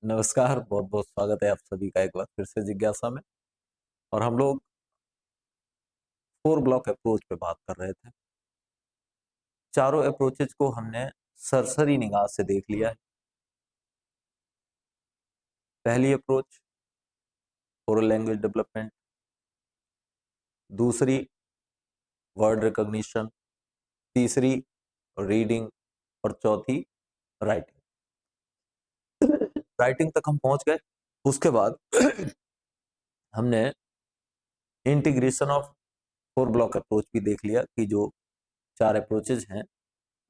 नमस्कार, बहुत बहुत स्वागत है आप सभी का एक बार फिर से जिज्ञासा में। और हम लोग 4 ब्लॉक अप्रोच पे बात कर रहे थे। चारों अप्रोचेज को हमने सरसरी निगाह से देख लिया है। पहली अप्रोच ओरल लैंग्वेज डेवलपमेंट, दूसरी वर्ड रिकॉग्निशन, तीसरी रीडिंग और चौथी राइटिंग। राइटिंग तक हम पहुंच गए। उसके बाद हमने इंटीग्रेशन ऑफ 4 ब्लॉक अप्रोच भी देख लिया कि जो 4 अप्रोचेज हैं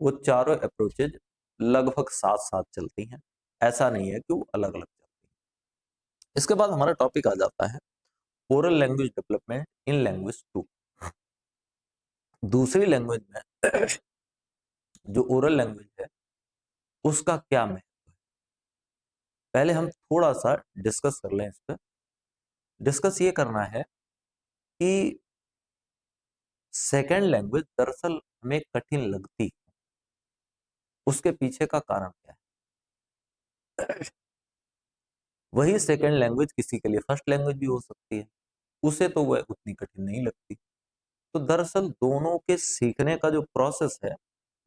वो चारों अप्रोचेज लगभग साथ साथ चलती हैं। ऐसा नहीं है कि वो अलग अलग चलती हैं। इसके बाद हमारा टॉपिक आ जाता है oral language development in language 2। दूसरी लैंग्वेज में जो ओरल लैंग्वेज है उसका क्या महत्व है, पहले हम थोड़ा सा डिस्कस कर लें। इस पर डिस्कस ये करना है कि सेकेंड लैंग्वेज दरअसल हमें कठिन लगती है, उसके पीछे का कारण क्या है। वही सेकेंड लैंग्वेज किसी के लिए फर्स्ट लैंग्वेज भी हो सकती है, उसे तो वह उतनी कठिन नहीं लगती। तो दरअसल दोनों के सीखने का जो प्रोसेस है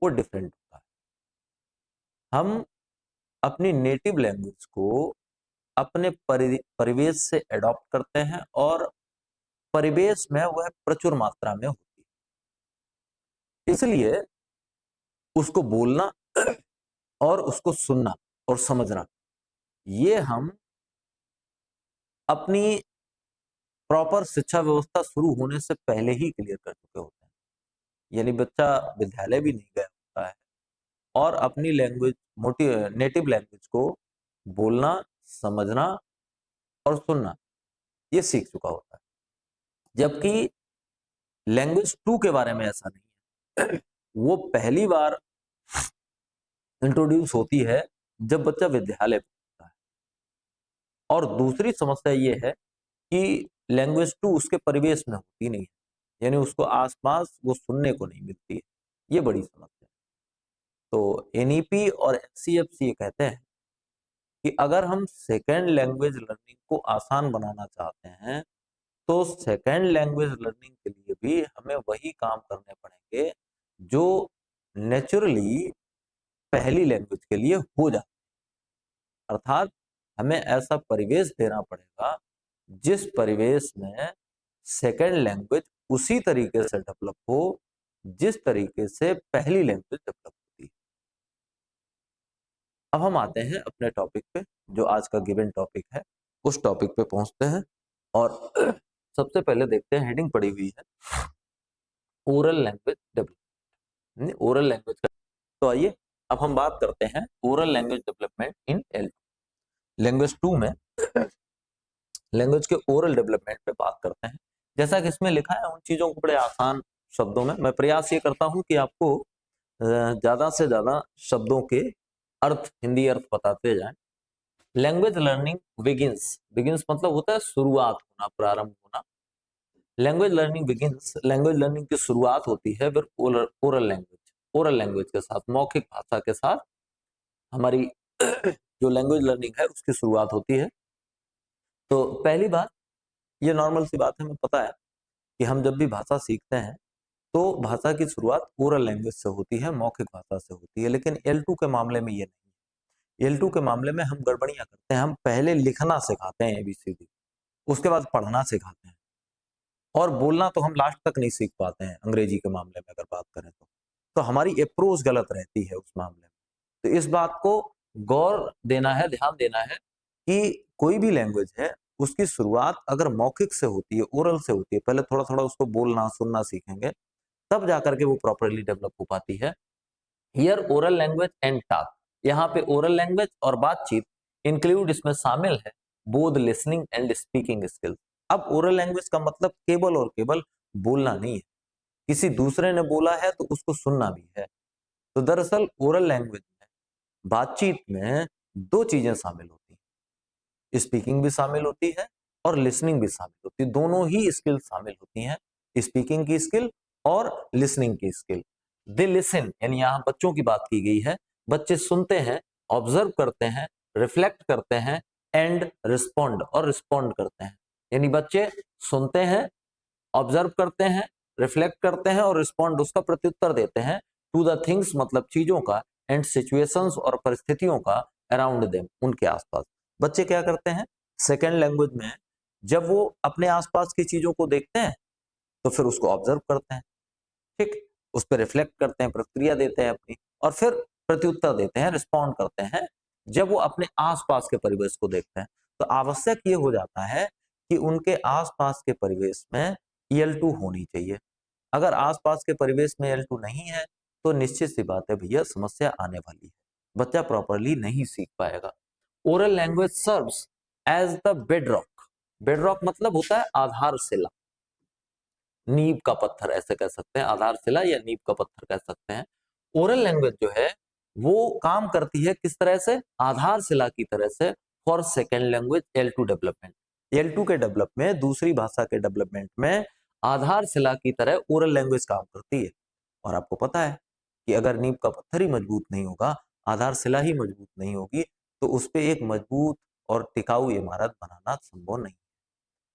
वो डिफरेंट होता है। हम अपनी नेटिव लैंग्वेज को अपने परिवेश से अडॉप्ट करते हैं और परिवेश में वह प्रचुर मात्रा में होती है, इसलिए उसको बोलना और उसको सुनना और समझना ये हम अपनी प्रॉपर शिक्षा व्यवस्था शुरू होने से पहले ही क्लियर कर चुके होते हैं। यानी बच्चा विद्यालय भी नहीं गया होता है और अपनी लैंग्वेज नेटिव लैंग्वेज को बोलना, समझना और सुनना ये सीख चुका होता है। जबकि लैंग्वेज 2 के बारे में ऐसा नहीं है। वो पहली बार इंट्रोड्यूस होती है जब बच्चा विद्यालय पढ़ता है। और दूसरी समस्या ये है कि लैंग्वेज 2 उसके परिवेश में होती नहीं है, यानी उसको आसपास वो सुनने को नहीं मिलती है। ये बड़ी समस्या है। तो एनईपी और एनसीएफसी ये कहते हैं कि अगर हम सेकेंड लैंग्वेज लर्निंग को आसान बनाना चाहते हैं तो सेकेंड लैंग्वेज लर्निंग के लिए भी हमें वही काम करने पड़ेंगे जो नेचुरली पहली लैंग्वेज के लिए हो जाता है। अर्थात हमें ऐसा परिवेश देना पड़ेगा जिस परिवेश में सेकेंड लैंग्वेज उसी तरीके से डेवलप हो जिस तरीके से पहली लैंग्वेज डेवलप होती है। अब हम आते हैं अपने टॉपिक पे, जो आज का गिवन टॉपिक है उस टॉपिक पे पहुंचते हैं। और सबसे पहले देखते हैं, हेडिंग पड़ी हुई है oral language development. Oral language का तो आइए अब हम बात करते हैं oral language development in language 2 में लैंग्वेज के ओरल डेवलपमेंट पे बात करते हैं। जैसा कि इसमें लिखा है उन चीजों को बड़े आसान शब्दों में मैं प्रयास ये करता हूं कि आपको ज्यादा से ज्यादा शब्दों के अर्थ, हिंदी अर्थ बताते जाएं। लैंग्वेज लर्निंग बिगिंस, बिगिंस मतलब होता है शुरुआत होना, प्रारंभ होना। लैंग्वेज लर्निंग की शुरुआत होती है फिर ओरल लैंग्वेज के साथ, मौखिक भाषा के साथ हमारी जो लैंग्वेज लर्निंग है उसकी शुरुआत होती है। तो पहली बात, ये नॉर्मल सी बात है, हमें पता है कि हम जब भी भाषा सीखते हैं तो भाषा की शुरुआत ओरल लैंग्वेज से होती है, मौखिक भाषा से होती है। लेकिन L2 के मामले में ये नहीं है। L2 के मामले में हम गड़बड़ियां करते हैं। हम पहले लिखना सिखाते हैं ABCD, उसके बाद पढ़ना सिखाते हैं और बोलना तो हम लास्ट तक नहीं सीख पाते हैं। अंग्रेजी के मामले में अगर बात करें तो हमारी अप्रोच गलत रहती है उस मामले में। तो इस बात को गौर देना है, ध्यान देना है कि कोई भी लैंग्वेज है उसकी शुरुआत अगर मौखिक से होती है, ओरल से होती है, पहले थोड़ा थोड़ा उसको बोलना सुनना सीखेंगे तब जाकर के वो प्रॉपरली डेवलप हो पाती है। Here oral language and talk, यहाँ पे ओरल लैंग्वेज और बातचीत इंक्लूड, इसमें शामिल है both listening and speaking skills. अब ओरल लैंग्वेज का मतलब केवल और केवल बोलना नहीं है, किसी दूसरे ने बोला है तो उसको सुनना भी है। तो दरअसल ओरल लैंग्वेज में, बातचीत में दो चीजें शामिल होती हैं, स्पीकिंग भी शामिल होती है और लिसनिंग भी शामिल होती है। दोनों ही स्किल शामिल होती हैं, स्पीकिंग की स्किल और लिसनिंग की स्किल। दे लिसन, यानी यहाँ बच्चों की बात की गई है। बच्चे सुनते हैं, ऑब्जर्व करते हैं रिफ्लेक्ट करते हैं एंड रिस्पॉन्ड, और रिस्पॉन्ड करते हैं। यानी बच्चे सुनते हैं, ऑब्जर्व करते हैं, रिफ्लेक्ट करते हैं और रिस्पॉन्ड उसका प्रत्युत्तर देते हैं टू द थिंग्स मतलब चीजों का, एंड सिचुएशंस और परिस्थितियों का अराउंड देम उनके आसपास। बच्चे क्या करते हैं सेकेंड लैंग्वेज में, जब वो अपने आसपास की चीजों को देखते हैं तो फिर उसको ऑब्जर्व करते हैं, ठीक, उस पर रिफ्लेक्ट करते हैं, प्रतिक्रिया देते हैं अपनी, और फिर प्रत्युत्तर देते हैं, रिस्पॉन्ड करते हैं जब वो अपने आसपास के परिवेश को देखते हैं। तो आवश्यक ये हो जाता है कि उनके आसपास के परिवेश में EL2 होनी चाहिए। अगर आसपास के परिवेश में EL2 नहीं है तो निश्चित सी बात है भैया समस्या आने वाली है, बच्चा प्रॉपरली नहीं सीख पाएगा। Oral language serves as the bedrock. Bedrock मतलब होता है आधारशिला, नींव का पत्थर ऐसे कह सकते हैं, आधारशिला या नींव का पत्थर कह सकते हैं। ओरल लैंग्वेज जो है वो काम करती है किस तरह से, आधारशिला की तरह से for second language L2 development. L2 के डेवलप में, दूसरी भाषा के डेवलपमेंट में आधारशिला की तरह ओरल लैंग्वेज काम करती है। और आपको पता है कि अगर नींव का पत्थर ही मजबूत नहीं होगा, आधारशिला ही मजबूत नहीं होगी, तो उस पर एक मजबूत और टिकाऊ इमारत बनाना संभव नहीं।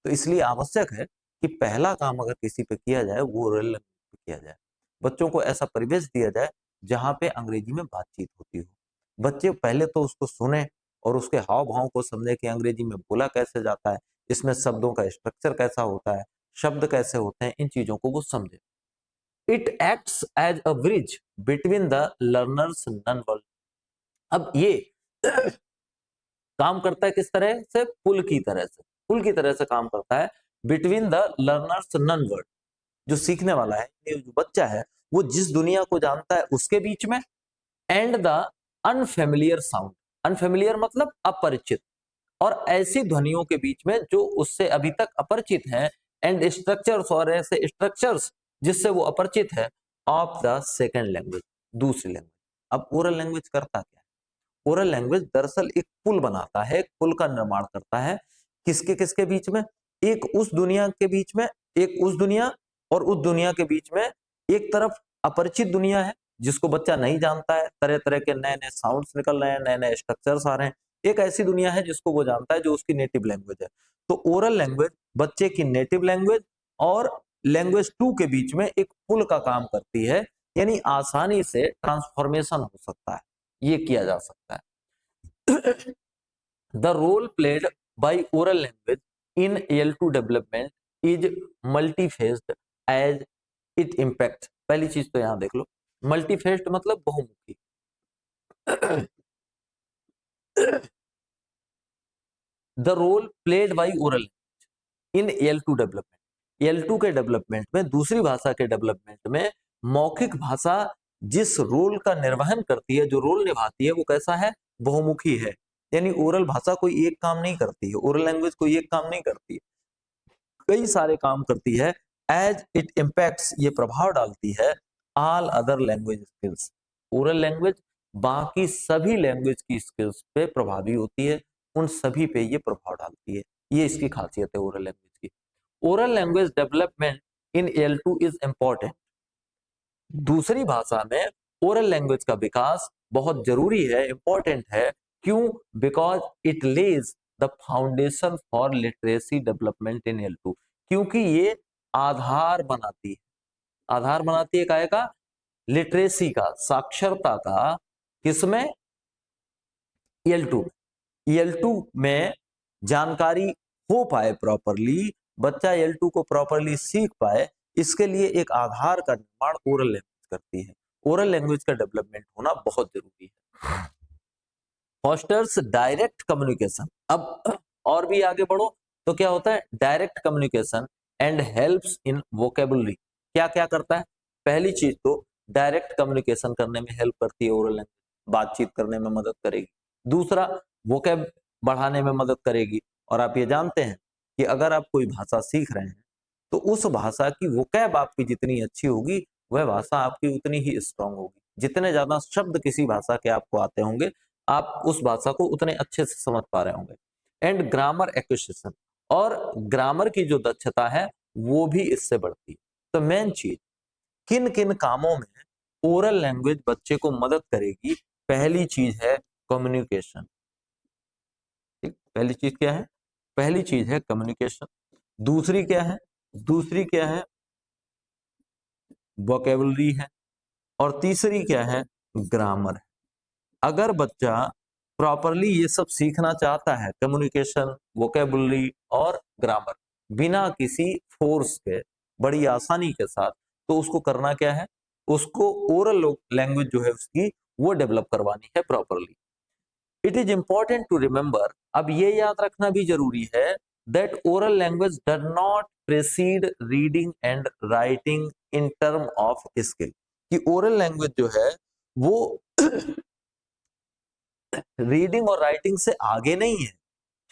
तो इसलिए आवश्यक है कि पहला काम अगर किसी पे किया जाए वो ओरल लैंग्वेज पे किया जाए। बच्चों को ऐसा परिवेश दिया जाए जहाँ पे अंग्रेजी में बातचीत होती हो। बच्चे पहले तो उसको सुने और उसके हाव भाव को समझे कि अंग्रेजी में बोला कैसे जाता है, इसमें शब्दों का स्ट्रक्चर कैसा होता है, शब्द कैसे होते हैं, इन चीजों को वो समझे। It acts as a bridge between the learner's known world. अब ये काम करता है किस तरह से, पुल की तरह से, पुल की तरह से काम करता है between the learner's known world. जो सीखने वाला है, जो बच्चा है, वो जिस दुनिया को जानता है उसके बीच में, and the unfamiliar sound, unfamiliar मतलब अपरिचित, और ऐसी ध्वनियों के बीच में जो उससे अभी तक अपरिचित हैं, एंड स्ट्रक्चर्स, और ऐसे स्ट्रक्चर्स जिससे वो अपरिचित है, ऑफ द सेकेंड लैंग्वेज, दूसरी लैंग्वेज। अब ओरल लैंग्वेज करता क्या है, ओरल लैंग्वेज दरअसल एक पुल बनाता है, एक पुल का निर्माण करता है, किसके किसके बीच में, एक उस दुनिया के बीच में, एक उस दुनिया और उस दुनिया के बीच में। एक तरफ अपरिचित दुनिया है जिसको बच्चा नहीं जानता है, तरह तरह के नए नए साउंड्स निकल रहे हैं, नए नए स्ट्रक्चर्स आ रहे हैं। एक ऐसी दुनिया है जिसको वो जानता है, जो उसकी नेटिव लैंग्वेज है। तो ओरल लैंग्वेज बच्चे की नेटिव लैंग्वेज और लैंग्वेज 2 के बीच में एक पुल का काम करती है, यानी आसानी से ट्रांसफॉर्मेशन हो सकता है, ये किया जा सकता है। The role played by oral language in EL2 development is multifaceted as it impacts। पहली चीज तो यहां देख लो, मल्टीफेस्ड मतलब बहुमुखी। The role played by oral language in EL2 development, EL2 के डेवलपमेंट में, दूसरी भाषा के डेवलपमेंट में मौखिक भाषा जिस रोल का निर्वहन करती है, जो रोल निभाती है, वो कैसा है, बहुमुखी है। यानी ओरल भाषा कोई एक काम नहीं करती है, ओरल लैंग्वेज कोई एक काम नहीं करती है, कई सारे काम करती है। एज इट इम्पैक्ट्स, ये प्रभाव डालती है all other language skills. Oral language बाकी सभी लैंग्वेज की स्किल्स पे प्रभावी होती है, उन सभी पे ये प्रभाव डालती है। ये इसकी खासियत है ओरल लैंग्वेज की। Oral language development in EL2 is important. दूसरी भाषा में ओरल लैंग्वेज का विकास बहुत जरूरी है, इंपॉर्टेंट है। क्यों? Because it Lay's the foundation for literacy development in EL2। क्योंकि ये आधार बनाती है, आधार बनाती है काहे का, लिटरेसी का, साक्षरता का। किसमें? EL2। EL2 में जानकारी हो पाए प्रॉपरली, बच्चा EL2 को प्रॉपरली सीख पाए, इसके लिए एक आधार का निर्माण ओरल लैंग्वेज करती है। ओरल लैंग्वेज का डेवलपमेंट होना बहुत जरूरी है। Fosters direct communication. अब और भी आगे बढ़ो तो क्या होता है, direct communication and helps in vocabulary. क्या क्या करता है? पहली चीज तो डायरेक्ट कम्युनिकेशन करने में हेल्प करती है ओरल लैंग्वेज, बातचीत करने में मदद करेगी। दूसरा, वोकेब बढ़ाने में मदद करेगी। और आप ये जानते हैं कि अगर आप कोई भाषा सीख रहे हैं तो उस भाषा की वोकैब आपकी जितनी अच्छी होगी, वह भाषा आपकी उतनी ही स्ट्रांग होगी। जितने ज्यादा शब्द किसी भाषा के आपको आते होंगे, आप उस भाषा को उतने अच्छे से समझ पा रहे होंगे। एंड ग्रामर एक्विजिशन, और ग्रामर की जो दक्षता है वो भी इससे बढ़ती है। तो मेन चीज, किन किन कामों में ओरल लैंग्वेज बच्चे को मदद करेगी? पहली चीज है कम्युनिकेशन। पहली चीज क्या है? पहली चीज है कम्युनिकेशन। दूसरी क्या है? दूसरी क्या है? वोकेबुलरी है। और तीसरी क्या है? ग्रामर है। अगर बच्चा प्रॉपरली ये सब सीखना चाहता है, कम्युनिकेशन, वोकेबुलरी और ग्रामर, बिना किसी फोर्स के, बड़ी आसानी के साथ, तो उसको करना क्या है? उसको ओरल लैंग्वेज जो है उसकी वो डेवलप करवानी है properly. It is important to remember, अब ये याद रखना भी जरूरी है, that oral language does not precede reading and writing in term of skill, कि ओरल लैंग्वेज जो है वो रीडिंग और राइटिंग से आगे नहीं है,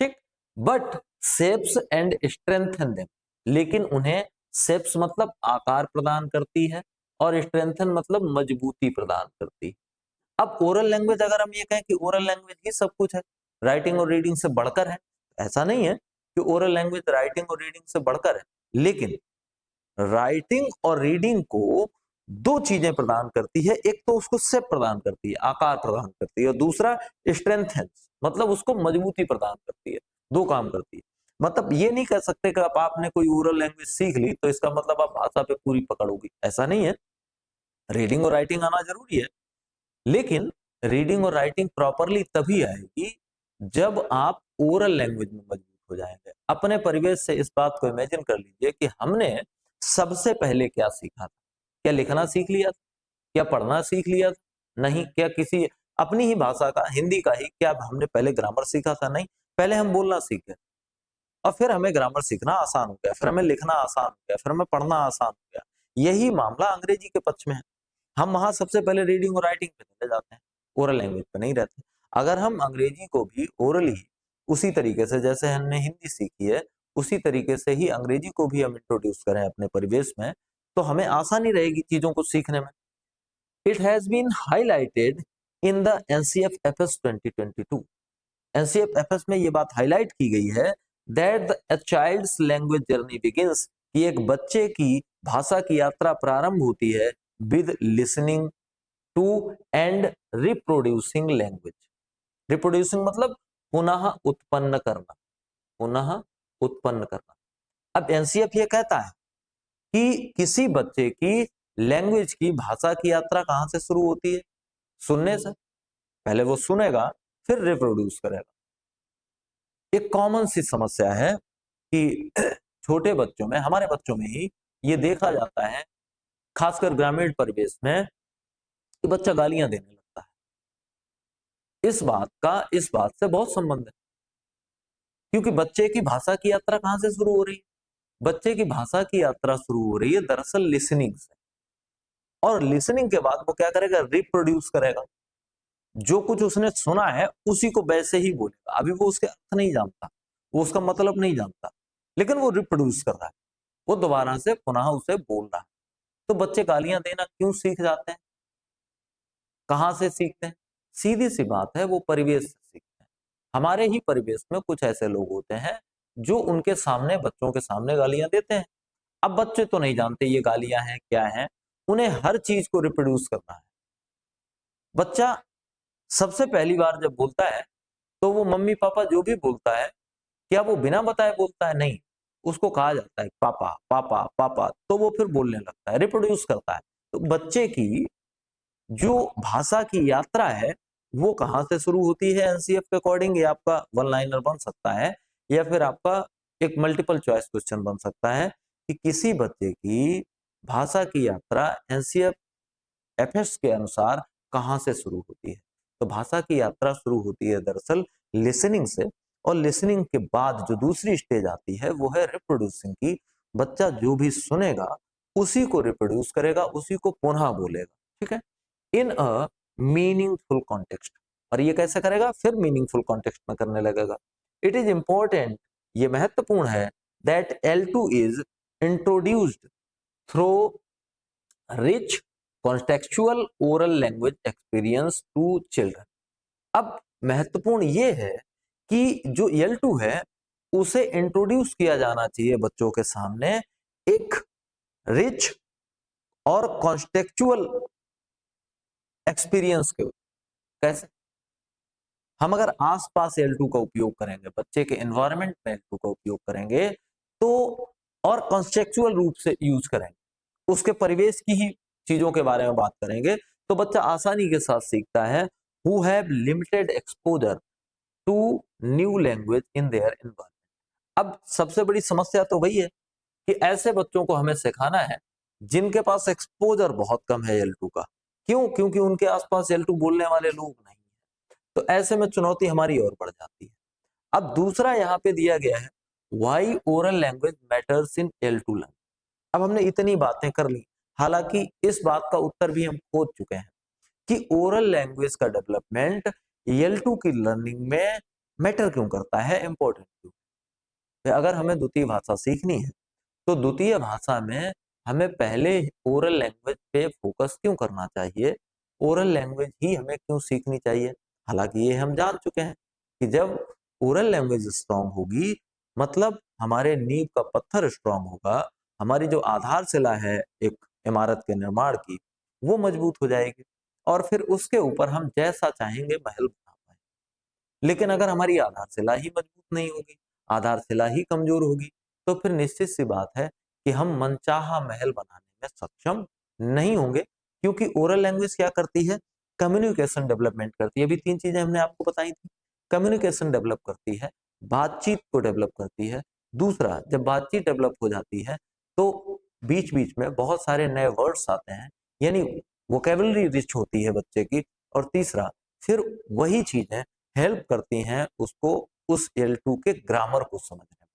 ठीक, but shapes and strengthen them, लेकिन उन्हें शेप्स मतलब आकार प्रदान करती है और स्ट्रेंथन मतलब मजबूती प्रदान करती है। अब ओरल लैंग्वेज, अगर हम ये कहें कि ओरल लैंग्वेज ही सब कुछ है, राइटिंग और रीडिंग से बढ़कर है, ऐसा नहीं है कि ओरल लैंग्वेज राइटिंग और रीडिंग से बढ़कर है, लेकिन राइटिंग और रीडिंग को दो चीजें प्रदान करती है, एक तो उसको शेप प्रदान करती है, आकार प्रदान करती है, और दूसरा स्ट्रेंथेंस मतलब उसको मजबूती प्रदान करती है, दो काम करती है। मतलब ये नहीं कह सकते कि अब आपने कोई ओरल लैंग्वेज सीख ली तो इसका मतलब आप भाषा पे पूरी पकड़ होगी, ऐसा नहीं है। रीडिंग और राइटिंग आना जरूरी है, लेकिन रीडिंग और राइटिंग प्रॉपरली तभी आएगी जब आप ओरल लैंग्वेज में मजबूत हो जाएंगे। अपने परिवेश से इस बात को इमेजिन कर लीजिए कि हमने सबसे पहले क्या सीखा था? क्या लिखना सीख लिया था? क्या पढ़ना सीख लिया था? नहीं। क्या किसी अपनी ही भाषा का, हिंदी का ही, क्या हमने पहले ग्रामर सीखा था? नहीं। पहले हम बोलना सीखे और फिर हमें ग्रामर सीखना आसान हो गया, फिर हमें लिखना आसान हो गया, फिर हमें पढ़ना आसान हो गया। यही मामला अंग्रेजी के पक्ष में है। हम वहां सबसे पहले रीडिंग और राइटिंग पे चले जाते हैं, ओरल लैंग्वेज पे नहीं रहते। अगर हम अंग्रेजी को भी ओरली उसी तरीके से जैसे हमने हिंदी सीखी है, उसी तरीके से ही अंग्रेजी को भी हम इंट्रोड्यूस करें अपने परिवेश में, तो हमें आसानी रहेगी चीजों को सीखने में। It has been highlighted in the NCF-FS 2022। NCF-FS में ये बात हाईलाइट की गई है that the child's language journey begins, कि एक बच्चे की भाषा की यात्रा प्रारंभ होती है with listening to and reproducing language. Reproducing मतलब पुनः उत्पन्न करना, पुनः उत्पन्न करना। अब एनसीएफ ये कहता है कि किसी बच्चे की लैंग्वेज की, भाषा की यात्रा कहां से शुरू होती है? सुनने से। पहले वो सुनेगा फिर रिप्रोड्यूस करेगा। एक कॉमन सी समस्या है कि छोटे बच्चों में, हमारे बच्चों में ही ये देखा जाता है, खासकर ग्रामीण परिवेश में, कि बच्चा गालियां देने लगता है। इस बात से बहुत संबंध है, क्योंकि बच्चे की भाषा की यात्रा कहां से शुरू हो रही है? बच्चे की भाषा की यात्रा शुरू हो रही है दरअसल लिसनिंग से, और लिसनिंग के बाद वो क्या करेगा? रिप्रोड्यूस करेगा। जो कुछ उसने सुना है उसी को वैसे ही बोलेगा। अभी वो उसके अर्थ नहीं जानता, वो उसका मतलब नहीं जानता, लेकिन वो रिप्रोड्यूस कर रहा है, वो दोबारा से पुनः उसे बोल रहा है। तो बच्चे गालियां देना क्यों सीख जाते हैं? कहां से सीखते हैं? सीधी सी बात है, वो परिवेश से सीखते हैं। हमारे ही परिवेश में कुछ ऐसे लोग होते हैं जो उनके सामने, बच्चों के सामने गालियां देते हैं। अब बच्चे तो नहीं जानते ये गालियां हैं क्या हैं, उन्हें हर चीज को रिप्रोड्यूस करना है। बच्चा सबसे पहली बार जब बोलता है तो वो मम्मी पापा जो भी बोलता है, क्या वो बिना बताए बोलता है? नहीं। उसको कहा जाता है पापा पापा पापा, तो वो फिर बोलने लगता है, रिप्रोड्यूस करता है। तो बच्चे की जो भाषा की यात्रा है वो कहां से शुरू होती है? एनसीएफ के अकॉर्डिंग ये आपका वन लाइनर बन सकता है, या फिर आपका एक मल्टीपल चॉइस क्वेश्चन बन सकता है कि किसी बच्चे की भाषा की यात्रा एनसीएफ एफएस के अनुसार कहां से शुरू होती है? तो भाषा की यात्रा शुरू होती है दरअसल लिसनिंग से, और लिसनिंग के बाद जो दूसरी स्टेज आती है वो है रिप्रोड्यूसिंग की। बच्चा जो भी सुनेगा उसी को रिप्रोड्यूस करेगा, उसी को पुनः बोलेगा, ठीक है, इन अ मीनिंगफुल कॉन्टेक्स्ट। और ये कैसे करेगा? फिर मीनिंगफुल कॉन्टेक्स्ट में करने लगेगा। इट इज इंपॉर्टेंट, ये महत्वपूर्ण है, that L2 is introduced through rich contextual oral language experience to children. अब महत्वपूर्ण ये है कि जो L2 है उसे इंट्रोड्यूस किया जाना चाहिए बच्चों के सामने एक रिच और कॉन्टेक्चुअल एक्सपीरियंस के। कैसे? हम अगर आसपास L2 का उपयोग करेंगे, बच्चे के एनवायरनमेंट में L2 का उपयोग करेंगे तो, और कॉन्टेक्चुअल रूप से यूज करेंगे, उसके परिवेश की ही चीजों के बारे में बात करेंगे, तो बच्चा आसानी के साथ सीखता है। Who have limited exposure to new language in their environment. अब सबसे बड़ी समस्या तो वही है कि ऐसे बच्चों को हमें सिखाना है जिनके पास एक्सपोजर बहुत कम है L2 का। क्यों? क्योंकि उनके आसपास L2 बोलने वाले लोग नहीं है, तो ऐसे में चुनौती हमारी और बढ़ जाती है। अब दूसरा यहाँ पे दिया गया है, why oral language matters in L2 language. अब हमने इतनी बातें कर ली, हालांकि इस बात का उत्तर भी हम खोज चुके हैं कि ओरल लैंग्वेज का डेवलपमेंट L2 की लर्निंग में मैटर क्यों करता है, इंपॉर्टेंट क्यों। अगर हमें द्वितीय भाषा सीखनी है तो द्वितीय भाषा में हमें पहले ओरल लैंग्वेज पे फोकस क्यों करना चाहिए, ओरल लैंग्वेज ही हमें क्यों सीखनी चाहिए। हालांकि ये हम जान चुके हैं कि जब ओरल लैंग्वेज स्ट्रांग होगी, मतलब हमारे नींव का पत्थर स्ट्रांग होगा, हमारी जो आधारशिला है एक इमारत के निर्माण की, वो मजबूत हो जाएगी और फिर उसके ऊपर हम जैसा चाहेंगे महल बना पाएंगे। लेकिन अगर हमारी आधारशिला ही मजबूत नहीं होगी, आधारशिला ही कमजोर होगी, तो फिर निश्चित सी बात है कि हम मनचाहा महल बनाने में सक्षम नहीं होंगे। क्योंकि ओरल लैंग्वेज क्या करती है, कम्युनिकेशन डेवलपमेंट करती है। अभी 3 चीजें हमने आपको बताई थी। कम्युनिकेशन डेवलप करती है, बातचीत को डेवलप करती है। दूसरा, जब बातचीत डेवलप हो जाती है तो बीच बीच में बहुत सारे नए वर्ड्स आते हैं, यानी वोकेबलरी रिच होती है बच्चे की। और तीसरा, फिर वही चीजें हेल्प करती हैं उसको उस L2 के ग्रामर को समझने में।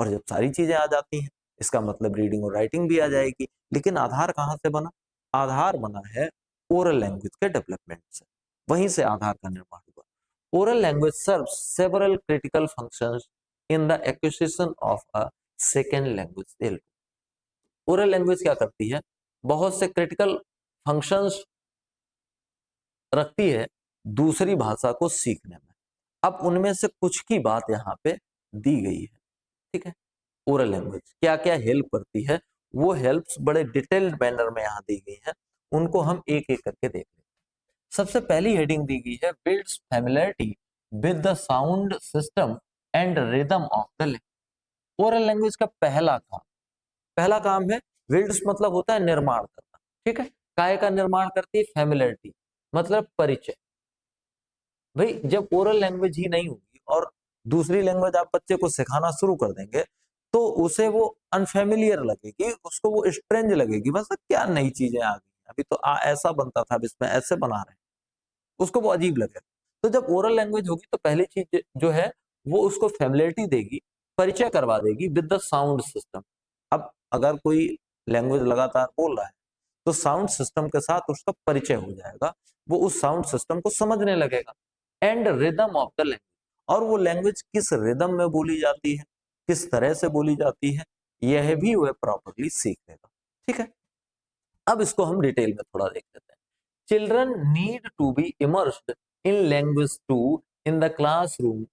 और जब सारी चीजें आ जाती हैं, इसका मतलब रीडिंग और राइटिंग भी आ जाएगी। लेकिन आधार कहाँ से बना? आधार बना है ओरल लैंग्वेज के डेवलपमेंट से, वहीं से आधार का निर्माण हुआ। Oral language serves several critical functions in the acquisition of a second language L2। Oral language क्या करती है, बहुत से क्रिटिकल फंक्शंस रखती है दूसरी भाषा को सीखने में। अब उनमें से कुछ की बात यहाँ पे दी गई है, ठीक है। ओरल लैंग्वेज क्या क्या हेल्प करती है, वो हेल्प्स बड़े डिटेल्ड मैनर में यहाँ दी गई है, उनको हम एक एक करके देख लेते हैं। सबसे पहली हेडिंग दी गई है, builds familiarity with the sound system and rhythm of the language. Oral language का पहला काम है, बिल्ड्स मतलब होता है निर्माण करना, ठीक है। काय का निर्माण करती है? फैमिलियरिटी मतलब परिचय। भाई जब ओरल लैंग्वेज ही नहीं होगी और दूसरी लैंग्वेज आप बच्चे को सिखाना शुरू कर देंगे तो उसे वो अनफेमिलियर लगेगी, उसको वो स्ट्रेंज लगेगी, बस क्या नई चीजें आ गई, अभी तो ऐसा बनता था, अब इसमें ऐसे बना रहे हैं, उसको वो अजीब लगेगा। तो जब ओरल लैंग्वेज होगी तो पहली चीज जो है वो उसको फेमिलियरिटी देगी, परिचय करवा देगी विद द साउंड सिस्टम। अब अगर कोई लैंग्वेज लगातार बोल रहा है तो साउंड सिस्टम के साथ उसका परिचय हो जाएगा, वो उस साउंड सिस्टम को समझने लगेगा। And rhythm of the language, और वो लैंग्वेज किस रिदम में बोली जाती है, किस तरह से बोली जाती है, यह भी वह प्रॉपरली सीख लेगा, ठीक है। अब इसको हम डिटेल में थोड़ा देख लेते हैं। Children need to be immersed in language to in the classroom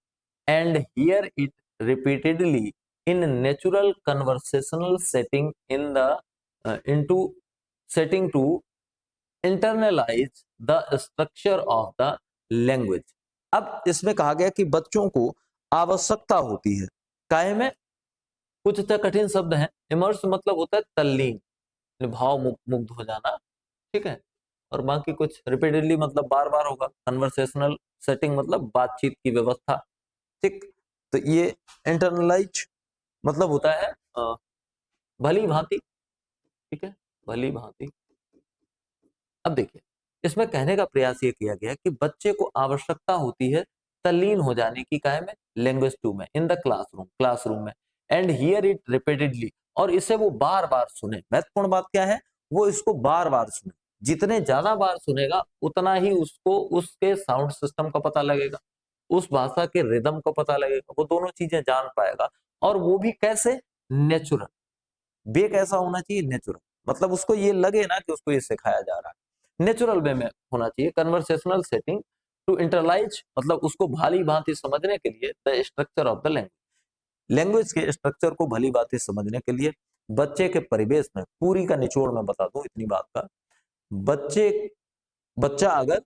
and hear it repeatedly in natural conversational setting in the into setting to internalise the structure of the language. अब इसमें कहा गया कि बच्चों को आवश्यकता होती है, काहे में कुछ तो कठिन शब्द हैं। इमर्स मतलब होता है तल्लीन, भाव मुग्ध हो जाना, ठीक है। और बाकी कुछ रिपीटेडली मतलब बार बार होगा। कन्वर्सेशनल सेटिंग मतलब बातचीत की व्यवस्था, ठीक। तो ये इंटरनलाइज मतलब होता है भली भांति, ठीक है, भली भांति। अब देखिए इसमें कहने का प्रयास ये किया गया कि बच्चे को आवश्यकता होती है तल्लीन हो जाने की, काहे में? लैंग्वेज टू में, इन द क्लासरूम में, एंड हियर इट रिपीटेडली, और इसे वो बार बार सुने। महत्वपूर्ण बात क्या है? वो इसको बार बार सुने। जितने ज्यादा बार सुनेगा उतना ही उसको उसके साउंड सिस्टम का पता लगेगा, उस भाषा के रिदम को पता लगेगा, वो दोनों चीजें जान पाएगा। और वो भी कैसे? नेचुरल। बे कैसा होना चाहिए? नेचुरल। मतलब उसको ये लगे ना कि उसको ये सिखाया जा रहा है, नेचुरल वे में होना चाहिए। कन्वर्सेशनल सेटिंग टू इंटरलाइज मतलब उसको भाली भांति समझने के लिए the structure of the language, language के स्ट्रक्चर को भली भांति समझने के लिए बच्चे के परिवेश में, पूरी का निचोड़ में बता दूं इतनी बात का, बच्चा अगर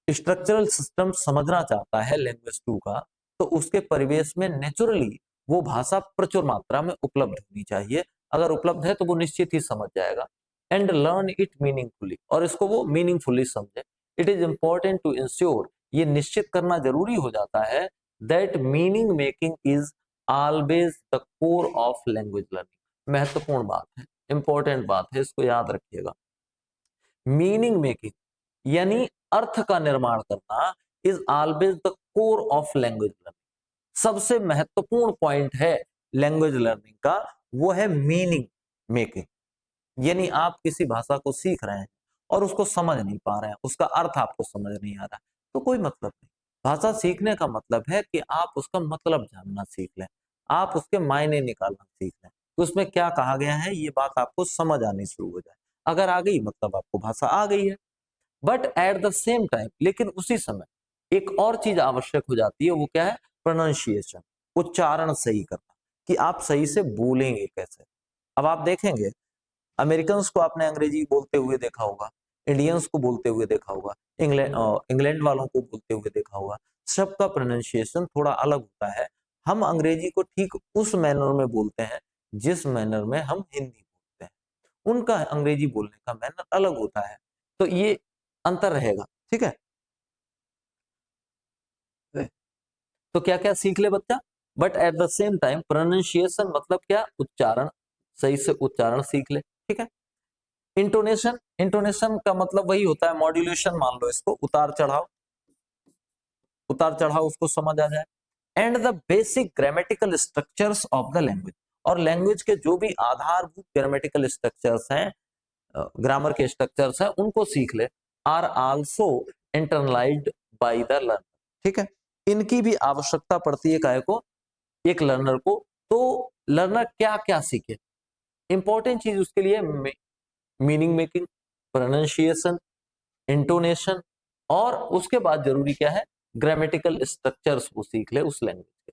स्ट्रक्चरल सिस्टम समझना चाहता है लैंग्वेज 2 का, तो उसके परिवेश में नेचुरली वो भाषा प्रचुर मात्रा में उपलब्ध होनी चाहिए। अगर उपलब्ध है तो वो निश्चित ही समझ जाएगा। एंड लर्न इट मीनिंगफुली, और इसको वो मीनिंगफुली समझे। It is important to ensure, ये निश्चित करना जरूरी हो जाता है, that meaning making is always the core of language learning. महत्वपूर्ण बात है, इंपॉर्टेंट बात है, इसको याद रखिएगा। मीनिंग मेकिंग यानी अर्थ का निर्माण करना is always the core of language learning. सबसे महत्वपूर्ण पॉइंट है लैंग्वेज लर्निंग का, वो है मीनिंग मेकिंग। यानी आप किसी भाषा को सीख रहे हैं और उसको समझ नहीं पा रहे हैं, उसका अर्थ आपको समझ नहीं आ रहा, तो कोई मतलब नहीं। भाषा सीखने का मतलब है कि आप उसका मतलब जानना सीख लें, आप उसके मायने निकालना सीख लें, तो उसमें क्या कहा गया है ये बात आपको समझ आनी शुरू हो जाए। अगर आ गई मतलब आपको भाषा आ गई है। But at the same time, लेकिन उसी समय एक और चीज आवश्यक हो जाती है, वो क्या है? प्रोनाउंसिएशन, उच्चारण सही करना, कि आप सही से बोलेंगे कैसे। अब आप देखेंगे अमेरिकन को आपने अंग्रेजी बोलते हुए देखा होगा, इंडियंस को बोलते हुए देखा होगा, इंग्लैंड वालों को बोलते हुए देखा होगा। सबका प्रोनाउंसिएशन थोड़ा अलग होता है। हम अंग्रेजी को ठीक उस मैनर में बोलते हैं जिस मैनर में हम हिंदी बोलते हैं, उनका अंग्रेजी बोलने का मैनर अलग होता है, तो ये अंतर रहेगा। ठीक है, तो क्या क्या सीख ले बच्चा, but at the same time pronunciation मतलब क्या? उच्चारण, सही से उच्चारण सीख ले। ठीक है, इंटोनेशन, इंटोनेशन का मतलब वही होता है मॉड्यूलेशन, मान लो इसको उतार चढ़ाव, उतार चढ़ाव उसको समझ आ जाए। And the basic grammatical structures of the language, और लैंग्वेज के जो भी आधारभूत ग्रामेटिकल स्ट्रक्चर्स हैं, ग्रामर के स्ट्रक्चर्स हैं, उनको सीख ले। Are also internalised by the learner. ठीक है, इनकी भी आवश्यकता पड़ती है काहे को? एक लर्नर को। तो लर्नर क्या क्या सीखे? इंपॉर्टेंट चीज उसके लिए मीनिंग मेकिंग, प्रोनाउंसिएशन, इंटोनेशन, और उसके बाद जरूरी क्या है? ग्रामेटिकल स्ट्रक्चर्स वो सीख ले उस लैंग्वेज के।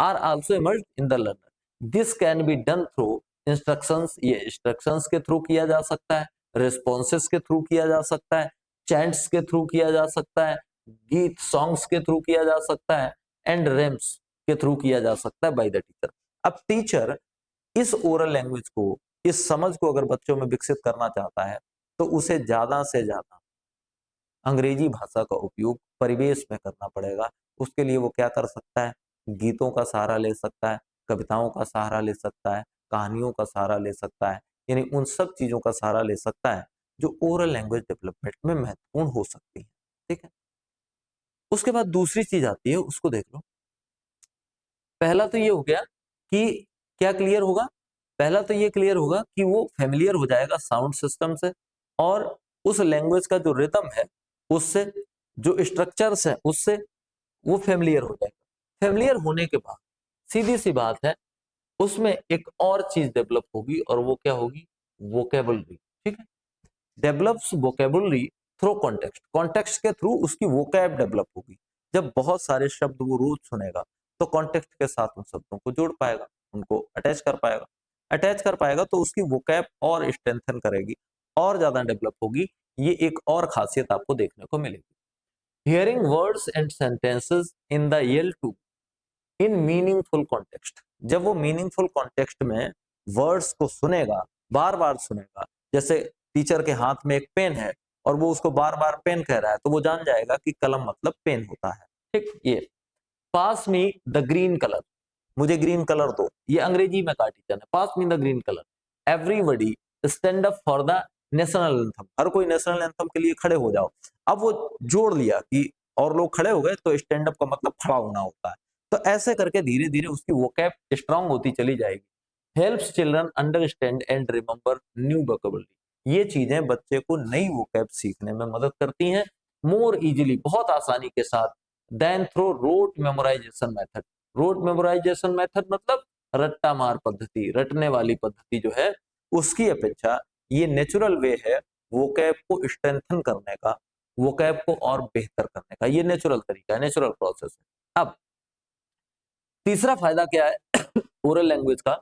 Are also emerge in the learner, this can be done through instructions, ये इंस्ट्रक्शंस के थ्रू किया जा सकता है, रिस्पॉन्सेस के थ्रू किया जा सकता है, चैंट्स के थ्रू किया जा सकता है, गीत सॉन्ग्स के थ्रू किया जा सकता है, एंड रेम्स के थ्रू किया जा सकता है बाय द टीचर। अब टीचर इस ओरल लैंग्वेज को, इस समझ को अगर बच्चों में विकसित करना चाहता है, तो उसे ज्यादा से ज्यादा अंग्रेजी भाषा का उपयोग परिवेश में करना पड़ेगा। उसके लिए वो क्या कर सकता है? गीतों का सहारा ले सकता है, कविताओं का सहारा ले सकता है, कहानियों का सहारा ले सकता है, यानी उन सब चीजों का सहारा ले सकता है जो ओरल लैंग्वेज डेवलपमेंट में महत्वपूर्ण हो सकती है। ठीक है, उसके बाद दूसरी चीज आती है, उसको देख लो। पहला तो ये हो गया कि क्या क्लियर होगा? पहला तो ये क्लियर होगा कि वो फेमिलियर हो जाएगा साउंड सिस्टम से, और उस लैंग्वेज का जो रिदम है उससे, जो स्ट्रक्चर्स है उससे वो फेमिलियर हो जाएगा। फेमिलियर होने के बाद सीधी सी बात है, उसमें एक और चीज डेवलप होगी, और वो क्या होगी? वोकेबलरी। ठीक है, develops vocabulary through context, context के थ्रू उसकी वोकैब डेवलप होगी। जब बहुत सारे शब्द वो रोज सुनेगा तो कॉन्टेक्स्ट के साथ उन शब्दों को जोड़ पाएगा, उनको अटैच कर पाएगा, अटैच कर पाएगा तो उसकी वोकैब और स्ट्रेंथन करेगी, और ज्यादा डेवलप होगी। ये एक और खासियत आपको देखने को मिलेगी। Hearing words and sentences in the L2 in meaningful context, जब वो मीनिंगफुल कॉन्टेक्स्ट में वर्ड्स को सुनेगा, बार बार सुनेगा, जैसे टीचर के हाथ में एक पेन है और वो उसको बार बार पेन कह रहा है, तो वो जान जाएगा कि कलम मतलब पेन होता है। ठीक, ये pass me the green colour, मुझे ग्रीन कलर दो, ये अंग्रेजी में कहा टीचर ने, pass me the green colour. Everybody stand up for the national anthem, हर कोई नेशनल एंथम के लिए खड़े हो जाओ। अब वो जोड़ लिया कि और लोग खड़े हो गए, तो स्टैंड अप का मतलब खड़ा होना होता है। तो ऐसे करके धीरे धीरे उसकी वोकैब स्ट्रांग होती चली जाएगी। Helps children understand and remember new vocabulary, ये चीजें बच्चे को नई वोकैब सीखने में मदद करती हैं मोर इजीली, बहुत आसानी के साथ, then through rote memorisation method. Rote memorisation method मतलब रट्टा मार पद्धति, रटने वाली पद्धति जो है, उसकी अपेक्षा ये नेचुरल वे है वोकैब को स्ट्रेंथन करने का, वोकैब को और बेहतर करने का। ये नेचुरल तरीका है, नेचुरल प्रोसेस है। अब तीसरा फायदा क्या है ओरल लैंग्वेज का?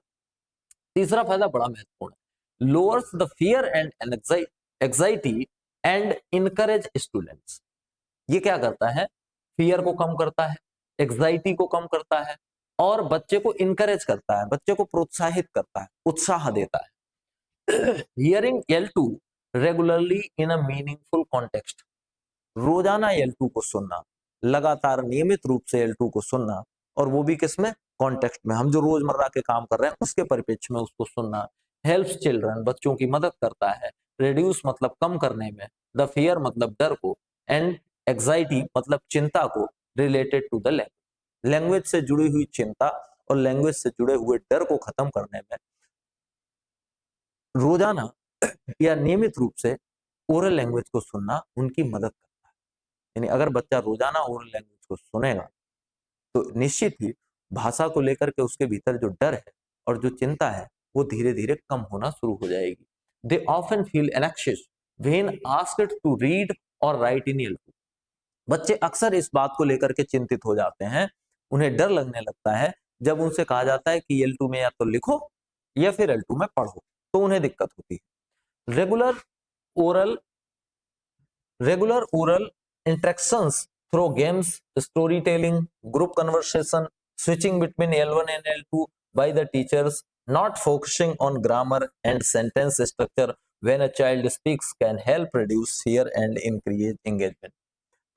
तीसरा फायदा बड़ा महत्वपूर्ण है, lowers the fear and anxiety and encourage students. ये क्या करता है, फियर को कम करता है, एग्जाइटी को कम करता है और बच्चे को इनकरेज करता है, बच्चे को प्रोत्साहित करता है, उत्साह देता है। Hearing L2 regularly in a meaningful context, रोजाना L2 को सुनना, लगातार नियमित रूप से L2 को सुनना, और वो भी किसमें, कॉन्टेक्स्ट में, हम जो रोजमर्रा के काम कर रहे हैं उसके परिप्रेक्ष्य में उसको सुनना। हेल्प्स चिल्ड्रन, बच्चों की मदद करता है। रिड्यूस मतलब कम करने में, द फियर मतलब डर को, एंड एग्जाइटी मतलब चिंता को, related to the language, language से जुड़ी हुई चिंता और लैंग्वेज से जुड़े हुए डर को खत्म करने में रोजाना या नियमित रूप से ओरल लैंग्वेज को सुनना उनकी मदद करता है। यानी अगर बच्चा रोजाना ओरल लैंग्वेज को सुनेगा तो निश्चित ही भाषा को लेकर के उसके भीतर जो डर है और जो चिंता है वो धीरे धीरे कम होना शुरू हो जाएगी। They often feel anxious when asked to read और राइट इन L2, बच्चे अक्सर इस बात को लेकर के चिंतित हो जाते हैं, उन्हें डर लगने लगता है जब उनसे कहा जाता है कि L2 में या तो लिखो या फिर L2 में पढ़ो, तो उन्हें दिक्कत होती है। Oral regular oral interactions through games, story telling, group conversation, switching between L1 and L2 by the teachers, not focusing on grammar and sentence structure when a child speaks can help reduce fear and increase engagement.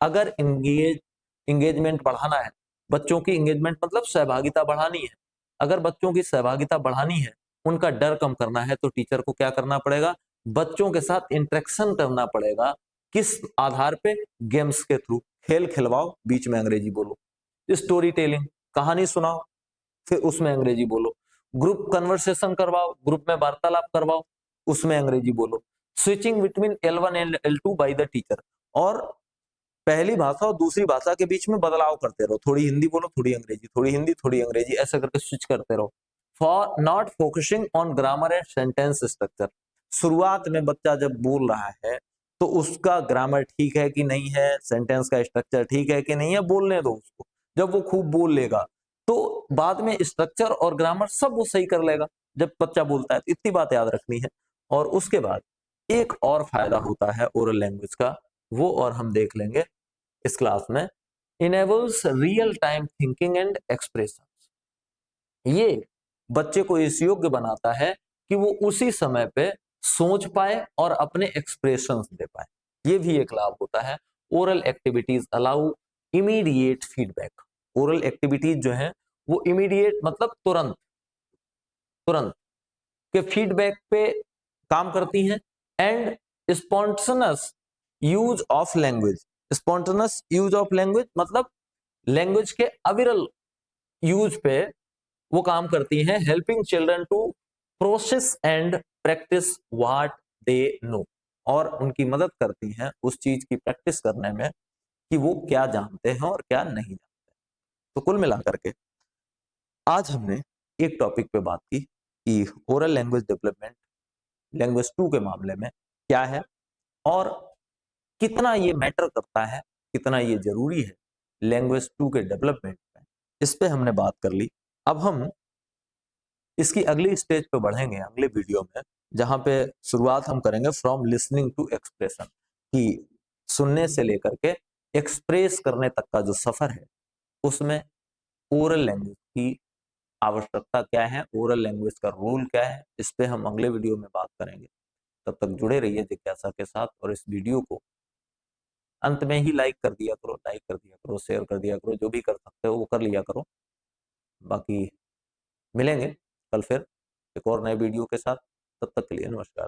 अगर engagement बढ़ाना है, बच्चों की engagement मतलब सहभागिता बढ़ानी है, अगर बच्चों की सहभागिता बढ़ानी है, उनका डर कम करना है, तो टीचर को क्या करना पड़ेगा, बच्चों के साथ इंटरेक्शन करना पड़ेगा। किस आधार पे, गेम्स के थ्रू, खेल खिलवाओ, बीच में अंग्रेजी बोलो, स्टोरी टेलिंग, कहानी सुनाओ, फिर उसमें अंग्रेजी बोलो, ग्रुप कन्वर्सेशन करवाओ, ग्रुप में वार्तालाप करवाओ, उसमें अंग्रेजी बोलो, switching between L1 and L2 by the teacher, और पहली भाषा और दूसरी भाषा के बीच में बदलाव करते रहो, थोड़ी हिंदी बोलो, थोड़ी अंग्रेजी, थोड़ी हिंदी, थोड़ी अंग्रेजी, ऐसा करके स्विच करते रहो। For not focusing on grammar and sentence structure, शुरुआत में बच्चा जब बोल रहा है तो उसका ग्रामर ठीक है कि नहीं है, सेंटेंस का स्ट्रक्चर ठीक है कि नहीं है, बोलने दो उसको। जब वो खूब बोल लेगा तो बाद में स्ट्रक्चर और ग्रामर सब वो सही कर लेगा जब बच्चा बोलता है, तो इतनी बात याद रखनी है। और उसके बाद एक और फायदा होता है ओरल लैंग्वेज का, वो और हम देख लेंगे इस क्लास में। Enables real time thinking and expression, ये बच्चे को इस योग्य बनाता है कि वो उसी समय पे सोच पाए और अपने एक्सप्रेशंस दे पाए, ये भी एक लाभ होता है। Oral activities allow immediate feedback, oral activities जो है वो इमीडिएट मतलब तुरंत तुरंत के फीडबैक पे काम करती हैं। And spontaneous use of language, spontaneous use of language मतलब लैंग्वेज के अविरल यूज पे वो काम करती हैं। Helping children to process and practise what they know, और उनकी मदद करती हैं उस चीज की प्रैक्टिस करने में कि वो क्या जानते हैं और क्या नहीं जानते। तो कुल मिलाकर के आज हमने एक टॉपिक पे बात की कि ओरल लैंग्वेज डेवलपमेंट लैंग्वेज 2 के मामले में क्या है और कितना ये मैटर करता है, कितना ये जरूरी है लैंग्वेज 2 के डेवलपमेंट में, इस पे हमने बात कर ली। अब हम इसकी अगली स्टेज पे बढ़ेंगे अगले वीडियो में, जहां पे शुरुआत हम करेंगे फ्रॉम लिसनिंग टू एक्सप्रेशन, कि सुनने से लेकर के एक्सप्रेस करने तक का जो सफर है उसमें ओरल लैंग्वेज की आवश्यकता क्या है, ओरल लैंग्वेज का रोल क्या है, इस पे हम अगले वीडियो में बात करेंगे। तब तक जुड़े रहिए जिज्ञासा के साथ, और इस वीडियो को अंत में ही लाइक कर दिया करो, शेयर कर दिया करो, जो भी कर सकते हो वो कर लिया करो। बाकी मिलेंगे कल फिर एक और नए वीडियो के साथ, तब तक के लिए नमस्कार।